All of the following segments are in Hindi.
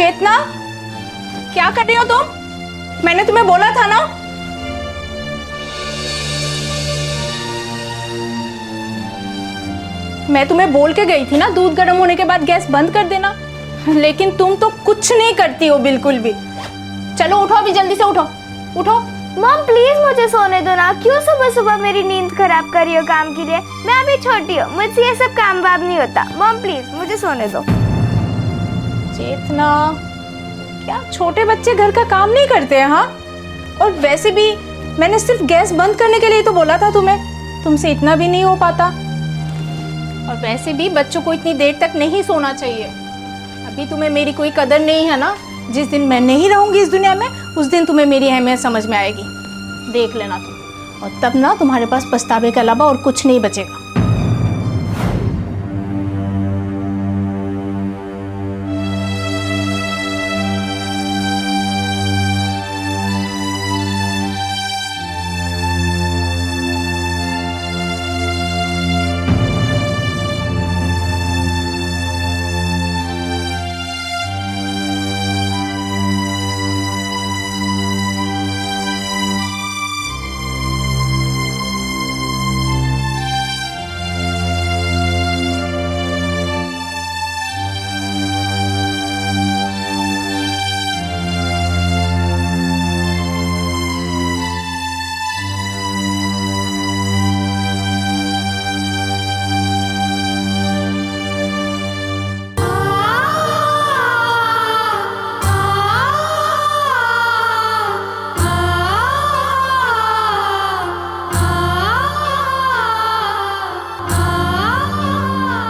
चेतना, क्या कर रही हो तुम? मैंने तुम्हें बोला था ना। मैं तुम्हें बोल के गई थी ना, दूध गर्म होने के बाद गैस बंद कर देना, लेकिन तुम तो कुछ नहीं करती हो बिल्कुल भी। चलो उठो, अभी जल्दी से उठो उठो। मॉम प्लीज मुझे सोने दो ना, क्यों सुबह सुबह मेरी नींद खराब करी हो काम के लिए? मैं अभी छोटी हूँ, मुझसे ये सब काम वाम नहीं होता। मॉम प्लीज मुझे सोने दो। चेतना, क्या छोटे बच्चे घर का काम नहीं करते हैं? हाँ, और वैसे भी मैंने सिर्फ गैस बंद करने के लिए तो बोला था तुम्हें, तुमसे इतना भी नहीं हो पाता। और वैसे भी बच्चों को इतनी देर तक नहीं सोना चाहिए। अभी तुम्हें मेरी कोई कदर नहीं है ना। जिस दिन मैं नहीं रहूंगी इस दुनिया में, उस दिन तुम्हें मेरी अहमियत समझ में आएगी। देख लेना तुम, और तब ना तुम्हारे पास पछतावे के अलावा और कुछ नहीं बचेगा।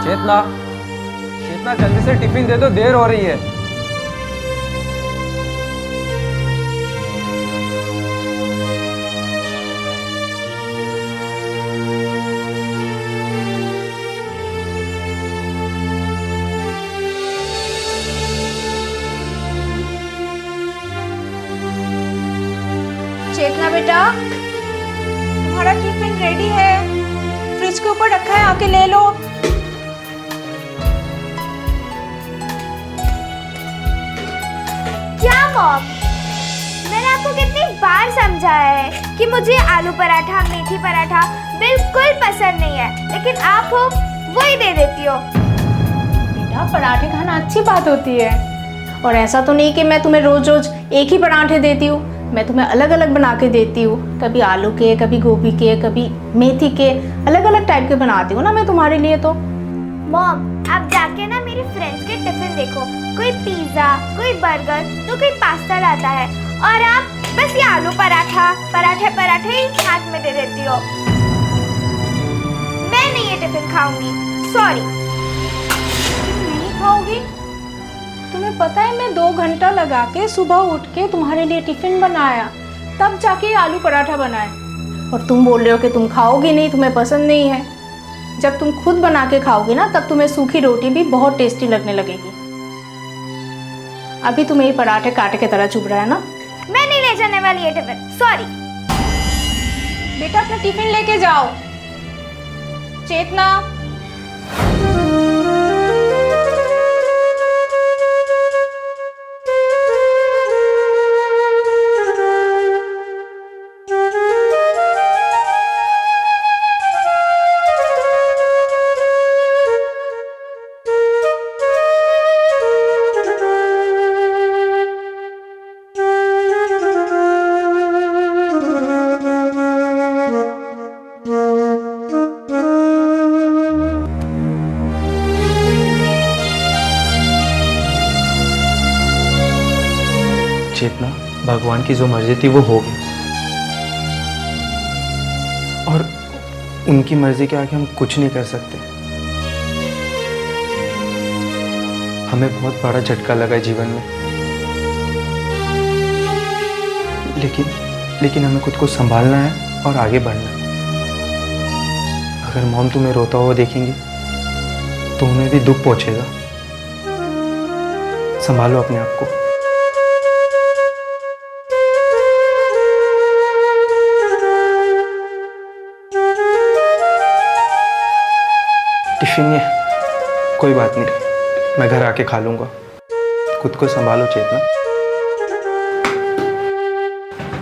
चेतना, चेतना जल्दी से टिफिन दे दो, देर हो रही है। चेतना बेटा, तुम्हारा टिफिन रेडी है, फ्रिज के ऊपर रखा है, आके ले लो। क्या मॉम, मैंने आपको कितनी बार समझाया है कि मुझे आलू पराठा, मेथी पराठा बिल्कुल पसंद नहीं है, लेकिन आप हो वही दे देती हो। बेटा, पराठे खाना अच्छी बात होती है, और ऐसा तो नहीं कि मैं तुम्हें रोज रोज एक ही पराठे देती हूँ। मैं तुम्हें अलग अलग बना के देती हूँ, कभी आलू के, कभी गोभी के, कभी मेथी के, अलग अलग टाइप के बनाती हूँ ना मैं तुम्हारे लिए। तो मॉम, आप जाके ना मेरे फ्रेंड्स के टिफिन देखो, कोई पिज्जा, कोई बर्गर, तो कोई पास्ता लाता है, और आप बस ये आलू पराठा, पराठे पराठे ही हाथ में दे देती हो। मैं नहीं ये टिफिन खाऊंगी, सॉरी। नहीं खाओगी? तुम्हें पता है मैं 2 घंटा लगा के सुबह उठ के तुम्हारे लिए टिफिन बनाया, तब जाके आलू पराठा बनाए, और तुम बोल रहे हो कि तुम खाओगी नहीं, तुम्हें पसंद नहीं है। जब तुम खुद बना के खाओगी ना, तब तुम्हें सूखी रोटी भी बहुत टेस्टी लगने लगेगी। अभी तुम्हें ये पराठे कांटे की तरह चुभ रहा है ना। मैं नहीं ले जाने वाली ये टिफिन, सॉरी। बेटा, अपना टिफिन लेके जाओ। चेतना, चेतना, भगवान की जो मर्जी थी वो हो गई, और उनकी मर्जी के आगे हम कुछ नहीं कर सकते। हमें बहुत बड़ा झटका लगा जीवन में, लेकिन हमें खुद को संभालना है और आगे बढ़ना है। अगर मॉम तुम्हें रोता हुआ देखेंगी तो उन्हें भी दुख पहुंचेगा। संभालो अपने आप को। टिफिन ये कोई बात नहीं, मैं घर आके खा लूंगा, खुद को संभालो चेतना,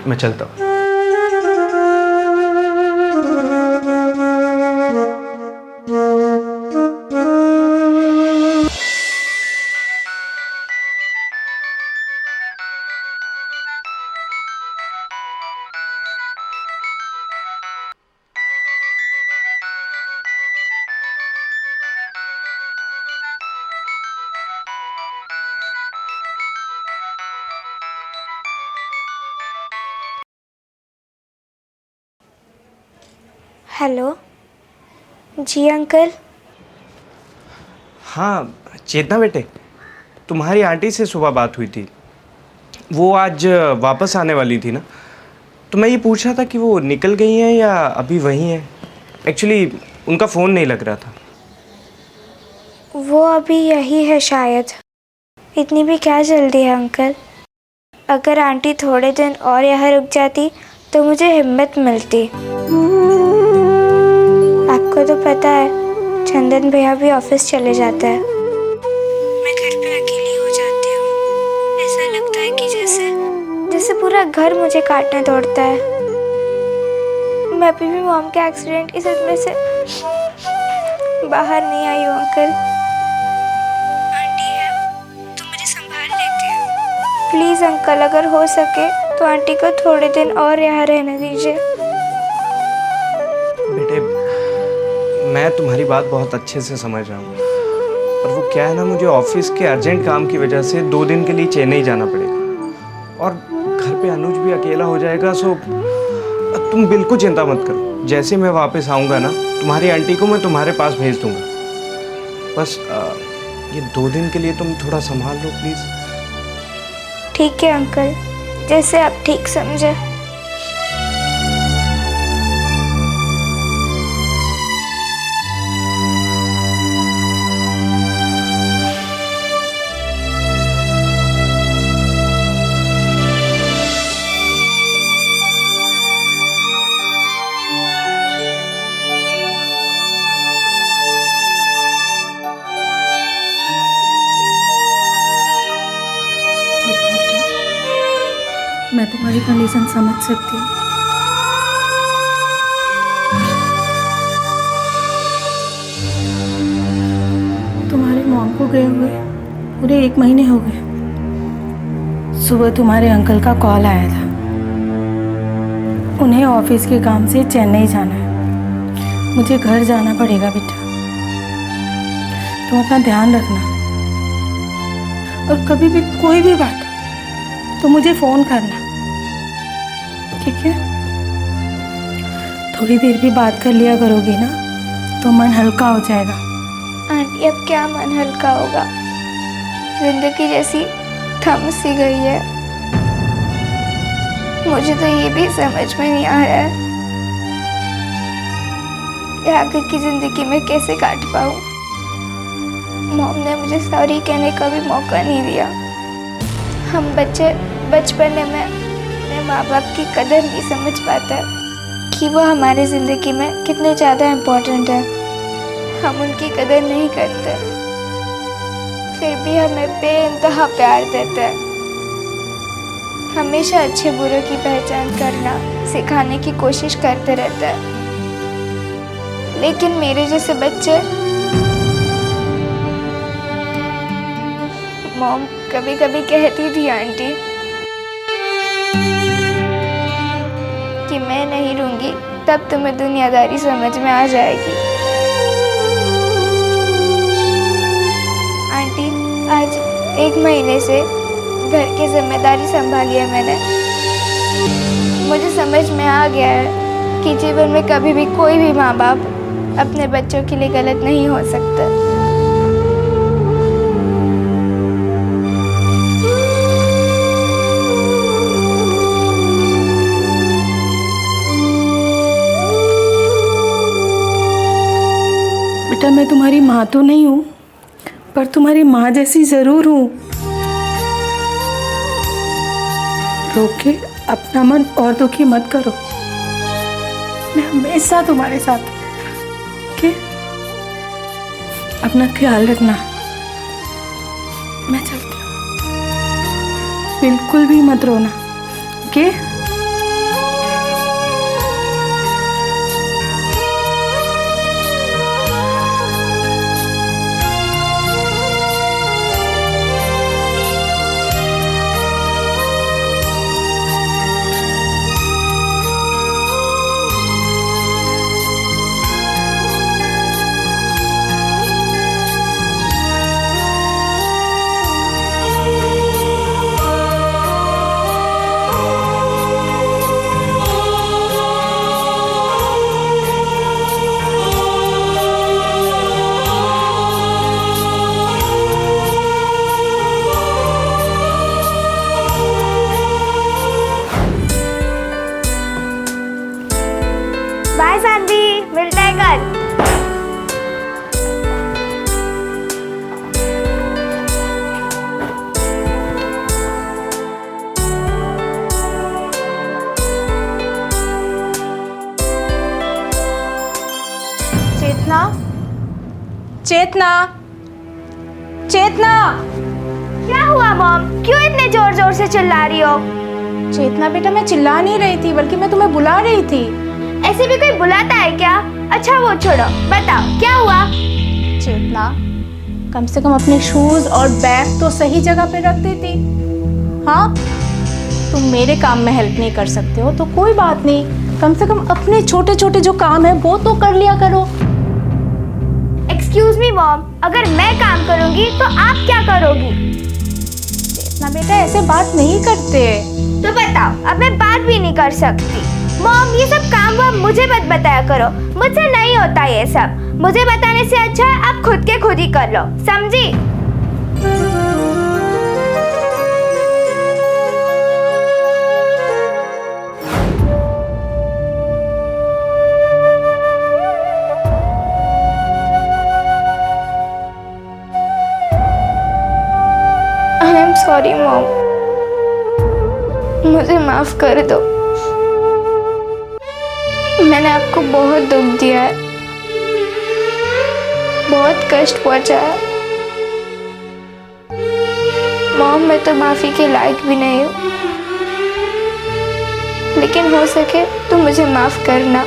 मैं चलता हूँ। हेलो जी अंकल। हाँ चेतना बेटे, तुम्हारी आंटी से सुबह बात हुई थी। वो आज वापस आने वाली थी ना, तो मैं ये पूछ रहा था कि वो निकल गई हैं या अभी वहीं हैं। एक्चुअली उनका फ़ोन नहीं लग रहा था। वो अभी यही है शायद। इतनी भी क्या जल्दी है अंकल। अगर आंटी थोड़े दिन और यहाँ रुक जाती तो मुझे हिम्मत मिलती। आपको तो पता है चंदन भैया भी ऑफिस चले जाता है। मैं घर पे अकेली हो जाती हूँ। ऐसा लगता है कि जैसे पूरा घर मुझे काटने दौड़ता है। मैं अभी भी मॉम के एक्सीडेंट की सदमे से बाहर नहीं आई हूँ अंकल। आंटी है तो मुझे संभाल लेती हो। प्लीज़ अंकल, अगर हो सके तो आंटी को थोड़े दिन और यहाँ रहने दीजिए। बेटे मैं तुम्हारी बात बहुत अच्छे से समझ रहा हूँ, पर वो क्या है ना, मुझे ऑफिस के अर्जेंट काम की वजह से 2 दिन के लिए चेन्नई जाना पड़ेगा और घर पे अनुज भी अकेला हो जाएगा। सो तुम बिल्कुल चिंता मत करो। जैसे मैं वापस आऊँगा ना, तुम्हारी आंटी को मैं तुम्हारे पास भेज दूँगा। बस ये 2 दिन के लिए तुम थोड़ा संभाल लो प्लीज़। ठीक है अंकल, जैसे आप ठीक समझे। मैं तुम्हारी कंडीशन समझ सकती हूँ। तुम्हारे मॉम को गए हुए पूरे 1 महीने हो गए। सुबह तुम्हारे अंकल का कॉल आया था। उन्हें ऑफिस के काम से चेन्नई जाना है। मुझे घर जाना पड़ेगा बेटा। तुम अपना ध्यान रखना और कभी भी कोई भी बात तो मुझे फ़ोन करना, ठीक है? थोड़ी देर भी बात कर लिया करोगी ना तो मन हल्का हो जाएगा। आंटी अब क्या मन हल्का होगा। जिंदगी जैसी थम सी गई है। मुझे तो ये भी समझ में नहीं आ रहा है कि आगे की जिंदगी में कैसे काट पाऊँ। मॉम ने मुझे सॉरी कहने का भी मौका नहीं दिया। हम बच्चे बचपन में अपने माँ बाप की कदर नहीं समझ पाते कि वो हमारी ज़िंदगी में कितने ज़्यादा इम्पोर्टेंट है। हम उनकी कदर नहीं करते, फिर भी हमें बेइंतहा प्यार देते हैं। हमेशा अच्छे बुरे की पहचान करना सिखाने की कोशिश करते रहते हैं। लेकिन मेरे जैसे बच्चे, मॉम कभी कभी कहती थी आंटी कि मैं नहीं रहूंगी तब तुम्हें दुनियादारी समझ में आ जाएगी। आंटी आज 1 महीने से घर की जिम्मेदारी संभाली है मैंने। मुझे समझ में आ गया है कि जीवन में कभी भी कोई भी माँ बाप अपने बच्चों के लिए गलत नहीं हो सकता। बेटा मैं तुम्हारी माँ तो नहीं हूँ, पर तुम्हारी माँ जैसी ज़रूर हूँ। रो के अपना मन और दुखी मत करो। मैं हमेशा तुम्हारे साथ हूँ, ठीक? अपना ख्याल रखना। मैं चलती हूँ। बिल्कुल भी मत रोना, ओके? बाय सानवी, मिलते हैं कल। चेतना, चेतना, चेतना, क्या हुआ मॉम? क्यों इतने जोर जोर से चिल्ला रही हो? चेतना बेटा, मैं चिल्ला नहीं रही थी, बल्कि मैं तुम्हें बुला रही थी। ऐसे भी कोई बुलाता है क्या? अच्छा वो छोड़ो, बताओ क्या हुआ? चेतना, कम से कम अपने शूज और बैग तो सही जगह पे रख देती। हाँ, तुम मेरे काम में हेल्प नहीं कर सकते हो तो कोई बात नहीं, कम से कम अपने छोटे छोटे जो काम है वो तो कर लिया करो। एक्सक्यूज मी मॉम, अगर मैं काम करूंगी तो आप क्या करोगी? चेतना बेटा, ऐसे बात नहीं करते। तो बताओ, अब मैं बात भी नहीं कर सकती। मॉम, ये सब काम वाम मुझे मत बताया करो, मुझसे नहीं होता ये सब। मुझे बताने से अच्छा है आप खुद के खुद ही कर लो, समझी? आई एम सॉरी मॉम, मुझे माफ कर दो। मैंने आपको बहुत दुख दिया है, बहुत कष्ट पहुंचाया। मॉम, मैं तो माफी के लायक भी नहीं हूँ, लेकिन हो सके तो मुझे माफ करना।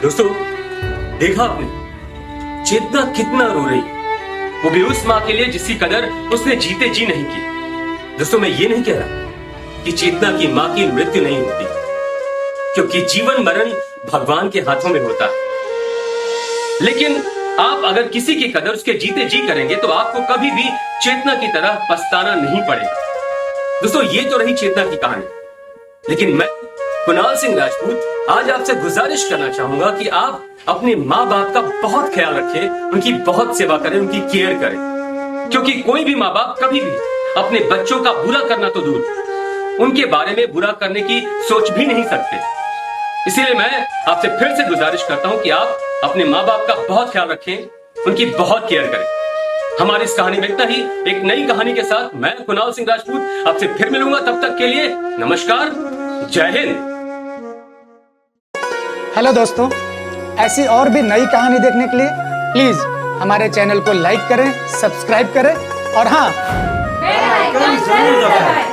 दोस्तों, देखा आपने चेतना कितना रो रही, वो भी उस माँ के लिए जिसकी कदर उसने जीते जी नहीं की। दोस्तों, मैं ये नहीं कह रहा कि चेतना की माँ की मृत्यु नहीं होती, क्योंकि जीवन मरण भगवान के हाथों में होता है। लेकिन आप अगर किसी की कदर उसके जीते जी करेंगे तो आपको कभी भी चेतना की तरह पछताना नहीं पड़ेगा। दोस्तों, ये तो रही चेतना की कहानी, लेकिन मैं कुणाल सिंह राजपूत आज आपसे गुजारिश करना चाहूंगा कि आप अपने माँ बाप का बहुत ख्याल रखें, उनकी बहुत सेवा करें, उनकी केयर करें, क्योंकि कोई भी माँ बाप कभी भी अपने बच्चों का बुरा करना तो दूर, उनके बारे में बुरा करने की सोच भी नहीं सकते। इसीलिए मैं आपसे फिर से गुजारिश करता हूं कि आप अपने माँ बाप का बहुत ख्याल रखें, उनकी बहुत केयर करें। हमारी इस कहानी में इतना ही। एक नई कहानी के साथ मैं कुणाल सिंह राजपूत आपसे फिर मिलूंगा। तब तक के लिए नमस्कार, जय हिंद। हेलो दोस्तों, ऐसी और भी नई कहानी देखने के लिए प्लीज हमारे चैनल को लाइक करें, सब्सक्राइब करें और हाँ, बेल आइकन जरूर दबाएं।